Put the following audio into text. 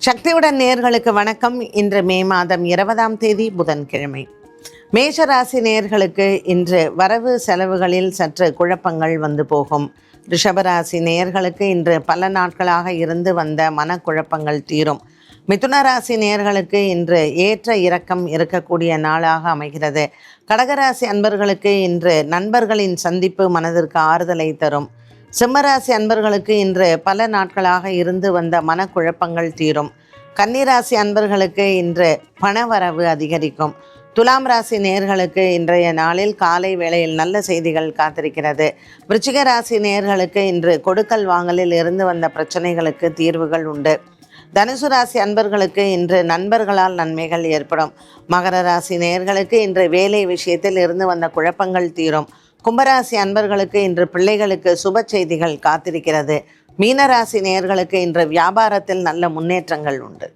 சக்தியுடன் நேயர்களுக்கு வணக்கம். இன்று மே மாதம் 20ஆம் தேதி புதன்கிழமை. மேஷராசி நேயர்களுக்கு இன்று வரவு செலவுகளில் சற்று குழப்பங்கள் வந்து போகும். ரிஷபராசி நேயர்களுக்கு இன்று பல நாட்களாக இருந்து வந்த மனக்குழப்பங்கள் தீரும். மிதுன ராசி நேயர்களுக்கு இன்று ஏற்ற இறக்கம் இருக்கக்கூடிய நாளாக அமைகிறது. கடகராசி அன்பர்களுக்கு இன்று நண்பர்களின் சந்திப்பு மனதிற்கு ஆறுதலை தரும். சிம்மராசி அன்பர்களுக்கு இன்று பல நாட்களாக இருந்து வந்த மனக்குழப்பங்கள் தீரும். கன்னிராசி அன்பர்களுக்கு இன்று பணவரவு அதிகரிக்கும். துலாம் ராசி நேயர்களுக்கு இன்றைய நாளில் காலை வேளையில் நல்ல செய்திகள் காத்திருக்கிறது. விருச்சிக ராசி நேயர்களுக்கு இன்று கொடுக்கல் வாங்கலில் இருந்து வந்த பிரச்சனைகளுக்கு தீர்வுகள் உண்டு. தனுசு ராசி அன்பர்களுக்கு இன்று நண்பர்களால் நன்மைகள் ஏற்படும். மகர ராசி நேயர்களுக்கு இன்று வேலை விஷயத்தில் இருந்து வந்த குழப்பங்கள் தீரும். கும்பராசி அன்பர்களுக்கு இன்று பிள்ளைகளுக்கு சுப செய்திகள் காத்திருக்கிறது. மீனராசி நேயர்களுக்கு இன்று வியாபாரத்தில் நல்ல முன்னேற்றங்கள் உண்டு.